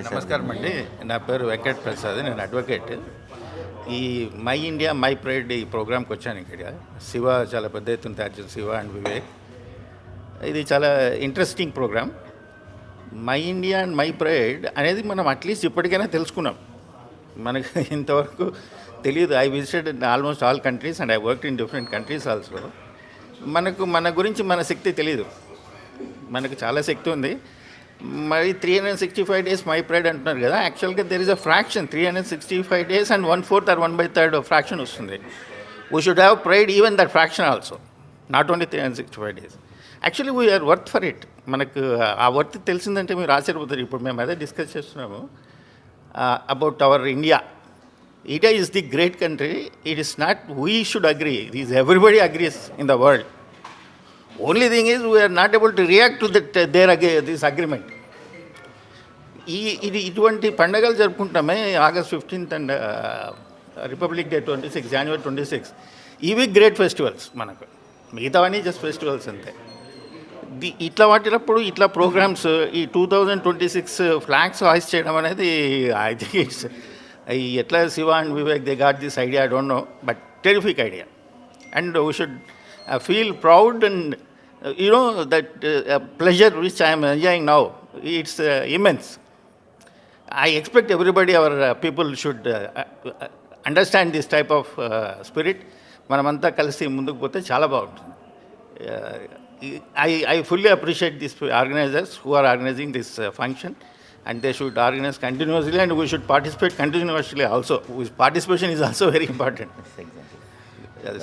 నమస్కారం అండి. నా పేరు వెంకట్ ప్రసాద్, నేను అడ్వకేట్. ఈ మై ఇండియా మై ప్రైడ్ ఈ ప్రోగ్రామ్కి వచ్చాను. ఇక్కడ శివ చాలా పెద్ద ఎత్తున తయారు చేసిన శివ అండ్ వివేక్. ఇది చాలా interesting program. My India and my pride అనేది మనం అట్లీస్ట్ ఇప్పటికైనా తెలుసుకున్నాం. మనకు ఇంతవరకు తెలియదు. I visited almost all countries and I worked in different countries also. మన గురించి మన శక్తి తెలియదు. మనకు చాలా శక్తి ఉంది. మరి 365 days మై ప్రైడ్ అంటున్నారు కదా, యాక్చువల్గా there is a fraction 365 days and 1/4 or 1/3 fraction వస్తుంది. We should have pride even that fraction also, not only 365 days. Actually we are worth for it. మనకు ఆ వర్త్ తెలిసిందంటే మీరు ఆశ్చర్యపోతారు. ఇప్పుడు మేము అదే డిస్కస్ చేస్తున్నాము about our India. India is the great country. It is not we should agree, it is everybody agrees in the world. Only thing is we are not able to react to this agreement. ఇటువంటి పండుగలు జరుపుకుంటామే, August 15th and republic day 26, January 26. ఇవి great festivals మనకు. మిగతావన్నీ just festivals అంతే. ఇట్లా వాటినప్పుడు ఇట్లా programmes ఈ 2026 ఫ్లాగ్స్ హాయిస్ట్ చేయడం అనేది ఐ థింక్ ఇట్స్ ఎట్లా Shiva and Vivek they got this idea, I don't know, but terrific idea. And we should feel proud and that pleasure which I am enjoying now, it's immense. I expect everybody, our people should understand this type of spirit. మనమంతా కలిసి ముందుకు పోతే చాలా బాగుంటుంది. I fully appreciate these organizers who are organizing this function, and they should organize continuously and we should participate continuously also. Participation is also very important.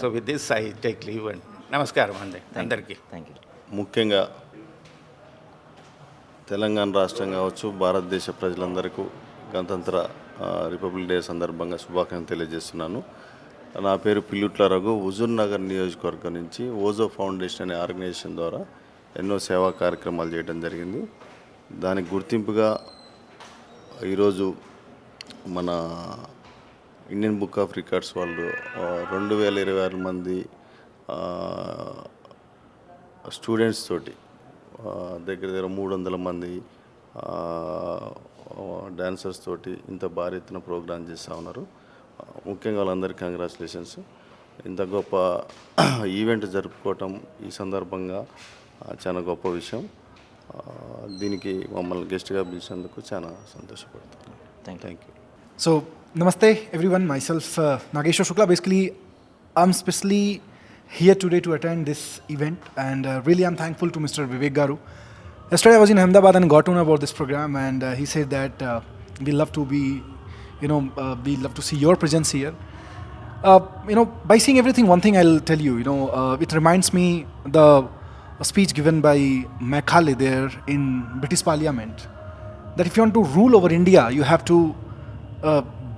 So with this I take leave and నమస్కారం అండి అందరికీ. Thank you. ముఖ్యంగా తెలంగాణ రాష్ట్రం కావచ్చు, భారతదేశ ప్రజలందరికీ గణతంత్ర republic day సందర్భంగా శుభాకాంక్షలు తెలియజేస్తున్నాను. నా పేరు పిల్లుట్ల రఘు. హుజూర్ నగర్ నియోజకవర్గం నుంచి ఓజో ఫౌండేషన్ అనే ఆర్గనైజేషన్ ద్వారా ఎన్నో సేవా కార్యక్రమాలు చేయడం జరిగింది. దానికి గుర్తింపుగా ఈరోజు మన ఇండియన్ బుక్ ఆఫ్ రికార్డ్స్ వాళ్ళు 2026 మంది స్టూడెంట్స్ తోటి దగ్గర 300 మంది డాన్సర్స్ తోటి ఇంత భారీ ఎత్తున ప్రోగ్రామ్ చేస్తూ ఉన్నారు. ముఖ్యంగా వాళ్ళందరికీ కంగ్రాచులేషన్స్. ఇంత గొప్ప ఈవెంట్ జరుపుకోవటం ఈ సందర్భంగా చాలా గొప్ప విషయం. దీనికి మమ్మల్ని గెస్ట్గా పిలిచినందుకు చాలా సంతోషపడుతున్నాను. Thank you. So, namaste everyone. Myself, Nageshwar Shukla. Basically, I'm specially here today to attend this event, and really I'm thankful to Mr. Vivek Garu. Yesterday I was in Ahmedabad and got to know about this program, and he said that we love to be, we love to see your presence here. By seeing everything, one thing I'll tell you, it reminds me the speech given by Macaulay there in British Parliament, that if you want to rule over India, you have to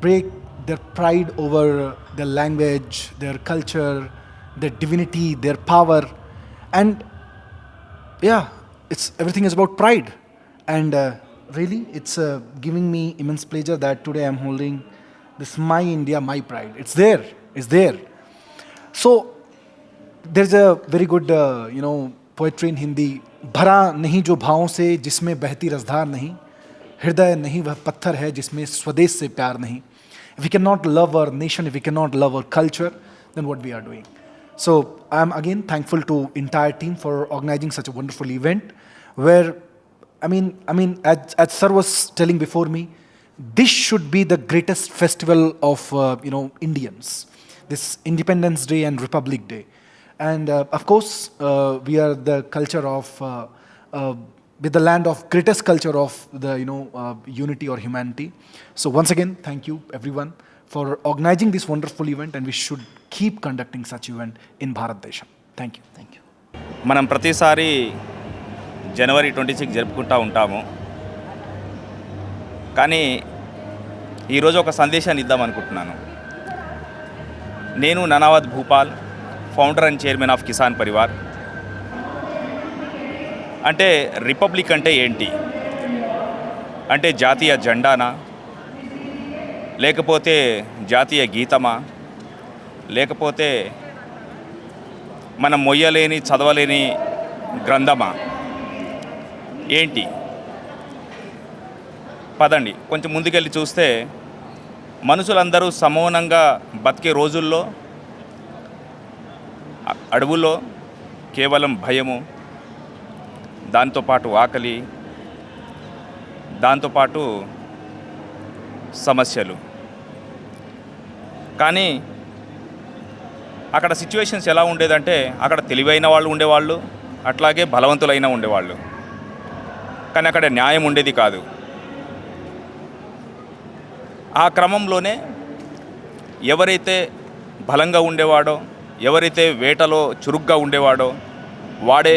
break their pride over their language, their culture, their divinity, their power, and it's everything is about pride. And really, it's giving me immense pleasure that today I'm holding this My India, My Pride. It's there. So there's a very good poetry in Hindi. भरा नहीं जो भावों से जिसमें बहती रसधार नहीं, हृदय नहीं वह पत्थर है जिसमें स्वदेश से प्यार नहीं. If we cannot love our nation, if we cannot love our culture, then what we are doing? So I am again thankful to entire team for organizing such a wonderful event, where I mean as sir was telling before me, this should be the greatest festival of Indians, this Independence Day and Republic Day. And of course we are the culture of with the land of greatest culture of the unity or humanity. So once again, thank you everyone for organizing this wonderful event, and we should keep conducting such event in Bharat Desha. Thank you. మనం ప్రతిసారి January 26 జరుపుకుంటూ ఉంటాము. కానీ ఈరోజు ఒక సందేశాన్ని ఇద్దామనుకుంటున్నాను. నేను Nanavath Bhupal, founder and chairman of Kisan Parivar. అంటే రిపబ్లిక్ అంటే ఏంటి? అంటే జాతీయ జెండానా, లేకపోతే జాతీయ గీతమా, లేకపోతే మనం మొయ్యలేని చదవలేని గ్రంథమా ఏంటి? పదండి కొంచెం ముందుకెళ్ళి చూస్తే మనుషులందరూ సమూనంగా బతికే రోజుల్లో అడవుల్లో కేవలం భయము, దాంతోపాటు ఆకలి, దాంతోపాటు సమస్యలు. కానీ అక్కడ సిచ్యువేషన్స్ ఎలా ఉండేదంటే అక్కడ తెలివైన వాళ్ళు ఉండేవాళ్ళు, అట్లాగే బలవంతులైన ఉండేవాళ్ళు. కానీ అక్కడ న్యాయం ఉండేది కాదు. ఆ క్రమంలోనే ఎవరైతే బలంగా ఉండేవాడో, ఎవరైతే వేటలో చురుగ్గా ఉండేవాడో వాడే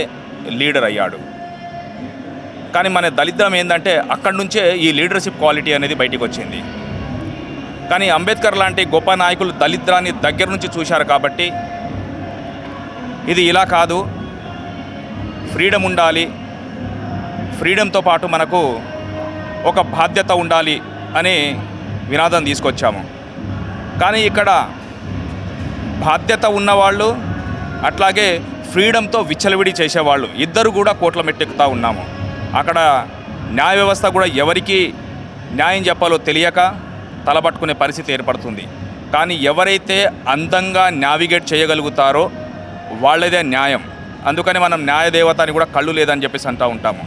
లీడర్ అయ్యాడు. కానీ మన దరిద్రం ఏంటంటే అక్కడి నుంచే ఈ లీడర్షిప్ క్వాలిటీ అనేది బయటికి వచ్చింది. కానీ అంబేద్కర్ లాంటి గొప్ప నాయకులు దరిద్రాన్ని దగ్గర నుంచి చూశారు కాబట్టి ఇది ఇలా కాదు, ఫ్రీడమ్ ఉండాలి, ఫ్రీడమ్తో పాటు మనకు ఒక బాధ్యత ఉండాలి అని వినాదం తీసుకొచ్చాము. కానీ ఇక్కడ బాధ్యత ఉన్నవాళ్ళు అట్లాగే ఫ్రీడమ్తో విచ్చలవిడి చేసేవాళ్ళు ఇద్దరు కూడా కోట్ల మెట్టెక్కుతూ ఉన్నాము. అక్కడ న్యాయ వ్యవస్థ కూడా ఎవరికి న్యాయం చెప్పాలో తెలియక తలపట్టుకునే పరిస్థితి ఏర్పడుతుంది. కానీ ఎవరైతే అందంగా నావిగేట్ చేయగలుగుతారో వాళ్ళదే న్యాయం. అందుకని మనం న్యాయదేవత అని కూడా కళ్ళు లేదని చెప్పేసి అంటూ ఉంటాము.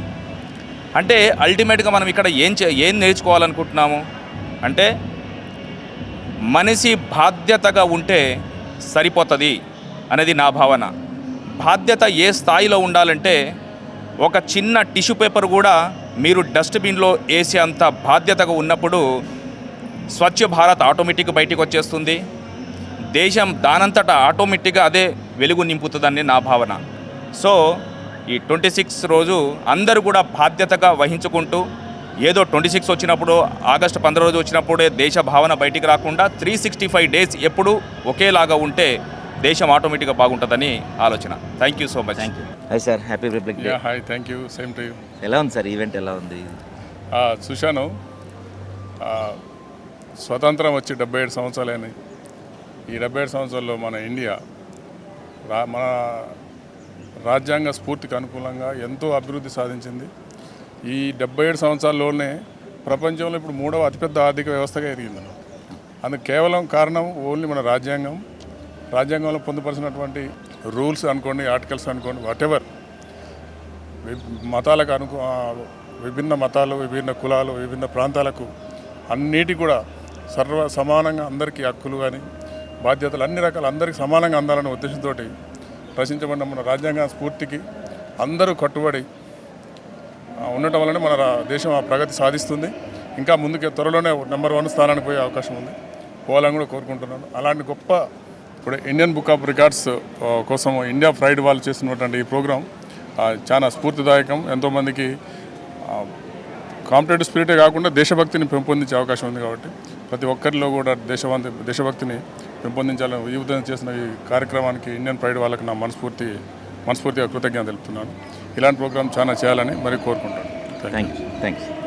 అంటే అల్టిమేట్గా మనం ఇక్కడ ఏం నేర్చుకోవాలనుకుంటున్నాము అంటే మనిషి బాధ్యతగా ఉంటే సరిపోతుంది అనేది నా భావన. బాధ్యత ఏ స్థాయిలో ఉండాలంటే ఒక చిన్న టిష్యూ పేపర్ కూడా మీరు డస్ట్బిన్లో వేసే అంత బాధ్యతగా ఉన్నప్పుడు స్వచ్ఛ భారత్ ఆటోమేటిక్గా బయటికి వచ్చేస్తుంది. దేశం దానంతటా ఆటోమేటిక్గా అదే వెలుగు నింపుతుందని నా భావన. సో ఈ 26 రోజు అందరూ కూడా బాధ్యతగా వహించుకుంటూ ఏదో 26 వచ్చినప్పుడు ఆగస్టు 15 రోజు వచ్చినప్పుడే దేశ భావన బయటికి రాకుండా 365 డేస్ ఎప్పుడు ఒకేలాగా ఉంటే దేశం ఆటోమేటిక్గా బాగుంటుందని ఆలోచన. Thank you so much. Thank you. Hi sir, happy republic day. Hi, thank you, same to you. ఎలా ఉంది సార్ ఈవెంట్, ఎలా ఉంది? చూశాను. స్వతంత్రం వచ్చి 77 సంవత్సరాలైనాయి. ఈ 77 సంవత్సరాల్లో మన ఇండియా మన రాజ్యాంగ స్ఫూర్తికి అనుకూలంగా ఎంతో అభివృద్ధి సాధించింది. ఈ 77 సంవత్సరాల్లోనే ప్రపంచంలో ఇప్పుడు 3వ అతిపెద్ద ఆర్థిక వ్యవస్థగా ఎదిగింది. అందుకు కేవలం కారణం ఓన్లీ మన రాజ్యాంగంలో పొందుపరిచినటువంటి రూల్స్ అనుకోండి, ఆర్టికల్స్ అనుకోండి, వాటెవర్. మతాలకు విభిన్న మతాలు, విభిన్న కులాలు, విభిన్న ప్రాంతాలకు అన్నిటి కూడా సమానంగా అందరికీ హక్కులు కానీ బాధ్యతలు అన్ని రకాల అందరికీ సమానంగా అందాలనే ఉద్దేశంతో రచించబడిన మన రాజ్యాంగ స్ఫూర్తికి అందరూ కట్టుబడి ఉండటం వలన మన దేశం ఆ ప్రగతి సాధిస్తుంది. ఇంకా ముందుకే త్వరలోనే నెంబర్ 1 స్థానానికి పోయే అవకాశం ఉంది. పోవాలని కూడా కోరుకుంటున్నాను. అలాంటి గొప్ప ఇప్పుడు ఇండియన్ బుక్ ఆఫ్ రికార్డ్స్ కోసం ఇండియా ప్రైడ్ వాళ్ళు చేస్తున్నటువంటి ఈ ప్రోగ్రాం చాలా స్ఫూర్తిదాయకం. ఎంతోమందికి కాంపిటేటివ్ స్పిరిటే కాకుండా దేశభక్తిని పెంపొందించే అవకాశం ఉంది. కాబట్టి ప్రతి ఒక్కరిలో కూడా దేశభక్తిని పెంపొందించాలని ఈ ఉద్దేశం చేసిన ఈ కార్యక్రమానికి ఇండియన్ ప్రైడ్ వాళ్ళకి నా మనస్ఫూర్తిగా కృతజ్ఞత తెలుపుతున్నాను. ఇలాంటి ప్రోగ్రాం చాలా చేయాలని మరి కోరుకుంటాను. Thank you.